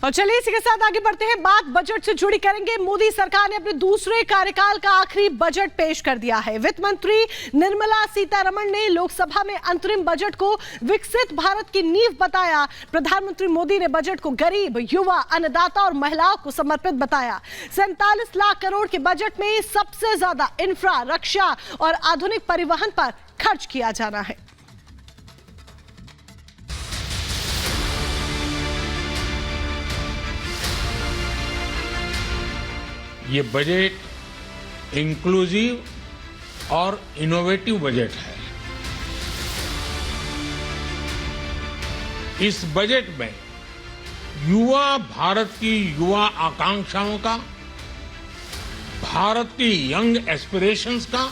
और चलिए इसी के साथ आगे बढ़ते हैं, बात बजट से जुड़ी करेंगे। मोदी सरकार ने अपने दूसरे कार्यकाल का आखिरी बजट पेश कर दिया है। वित्त मंत्री निर्मला सीतारमण ने लोकसभा में अंतरिम बजट को विकसित भारत की नींव बताया। प्रधानमंत्री मोदी ने बजट को गरीब, युवा, अन्नदाता और महिलाओं को समर्पित बताया। 47 लाख करोड़ के बजट में सबसे ज्यादा इंफ्रा, रक्षा और आधुनिक परिवहन पर खर्च किया जाना है। ये बजट इंक्लूसिव और इनोवेटिव बजट है। इस बजट में युवा भारत की युवा आकांक्षाओं का, भारत की यंग एस्पिरेशंस का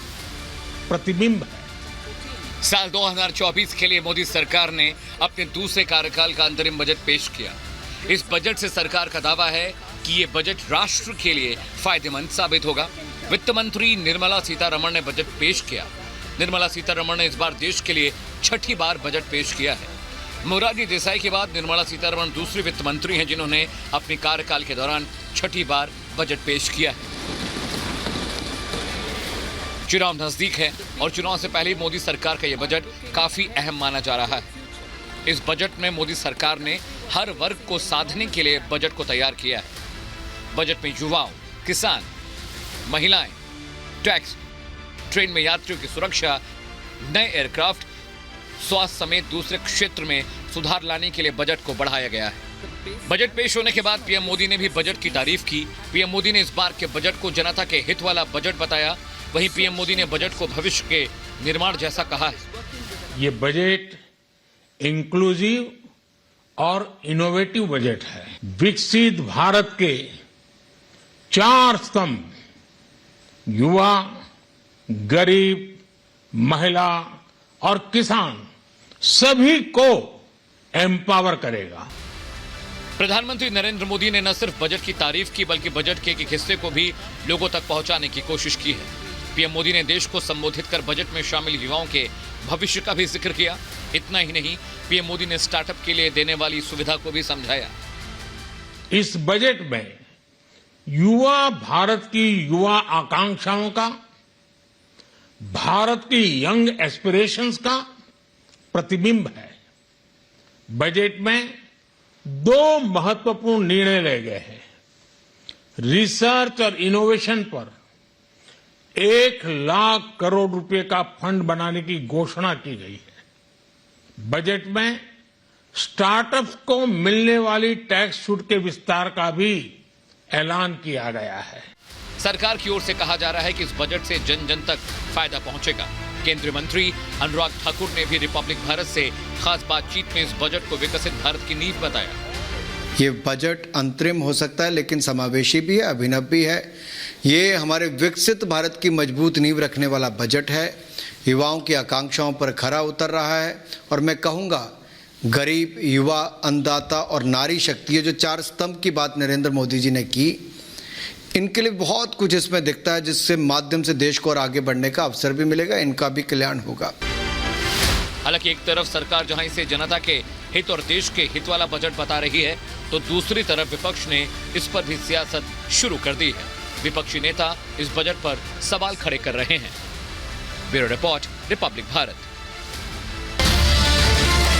प्रतिबिंब है। साल 2024 के लिए मोदी सरकार ने अपने दूसरे कार्यकाल का अंतरिम बजट पेश किया। इस बजट से सरकार का दावा है कि ये बजट राष्ट्र के लिए फायदेमंद साबित होगा। वित्त मंत्री निर्मला सीतारमण ने बजट पेश किया। निर्मला सीतारमण ने इस बार देश के लिए छठी बार बजट पेश किया है। मोरारजी देसाई के बाद निर्मला सीतारमण दूसरी वित्त मंत्री हैं जिन्होंने अपने कार्यकाल के दौरान छठी बार बजट पेश किया है। चुनाव नजदीक है और चुनाव से पहले मोदी सरकार का यह बजट काफी अहम माना जा रहा है। इस बजट में मोदी सरकार ने हर वर्ग को साधने के लिए बजट को तैयार किया है। बजट में युवाओं, किसान, महिलाएं, टैक्स, ट्रेन में यात्रियों की सुरक्षा, नए एयरक्राफ्ट, स्वास्थ्य समेत दूसरे क्षेत्र में सुधार लाने के लिए बजट को बढ़ाया गया है। बजट पेश होने के बाद पीएम मोदी ने भी बजट की तारीफ की। पीएम मोदी ने इस बार के बजट को जनता के हित वाला बजट बताया। वहीं पीएम मोदी ने बजट को भविष्य के निर्माण जैसा कहा है। ये बजट इंक्लूसिव और इनोवेटिव बजट है। विकसित भारत के 4 स्तंभ युवा, गरीब, महिला और किसान सभी को एम्पावर करेगा। प्रधानमंत्री नरेंद्र मोदी ने न सिर्फ बजट की तारीफ की बल्कि बजट के एक हिस्से को भी लोगों तक पहुंचाने की कोशिश की है। पीएम मोदी ने देश को संबोधित कर बजट में शामिल युवाओं के भविष्य का भी जिक्र किया। इतना ही नहीं, पीएम मोदी ने स्टार्टअप के लिए देने वाली सुविधा को भी समझाया। इस बजट में युवा भारत की युवा आकांक्षाओं का, भारत की यंग एस्पिरेशंस का प्रतिबिंब है। बजट में 2 महत्वपूर्ण निर्णय लिए गए हैं। रिसर्च और इनोवेशन पर 1 लाख करोड़ रुपए का फंड बनाने की घोषणा की गई है। बजट में स्टार्टअप्स को मिलने वाली टैक्स छूट के विस्तार का भी ऐलान किया गया है। सरकार की ओर से कहा जा रहा है कि इस बजट से जन जन तक फायदा पहुंचेगा। केंद्रीय मंत्री अनुराग ठाकुर ने भी रिपब्लिक भारत से खास बातचीत में इस बजट को विकसित भारत की नींव बताया। ये बजट अंतरिम हो सकता है लेकिन समावेशी भी है, अभिनव भी है। ये हमारे विकसित भारत की मजबूत नींव रखने वाला बजट है। युवाओं की आकांक्षाओं पर खरा उतर रहा है और मैं कहूँगा गरीब, युवा, अन्नदाता और नारी शक्ति, ये जो 4 स्तंभ की बात नरेंद्र मोदी जी ने की, इनके लिए बहुत कुछ इसमें दिखता है जिससे माध्यम से देश को और आगे बढ़ने का अवसर भी मिलेगा, इनका भी कल्याण होगा। हालांकि एक तरफ सरकार जहां इसे जनता के हित और देश के हित वाला बजट बता रही है तो दूसरी तरफ विपक्ष ने इस पर भी सियासत शुरू कर दी है। विपक्षी नेता इस बजट पर सवाल खड़े कर रहे हैं। Bureau report, Republic Bharat.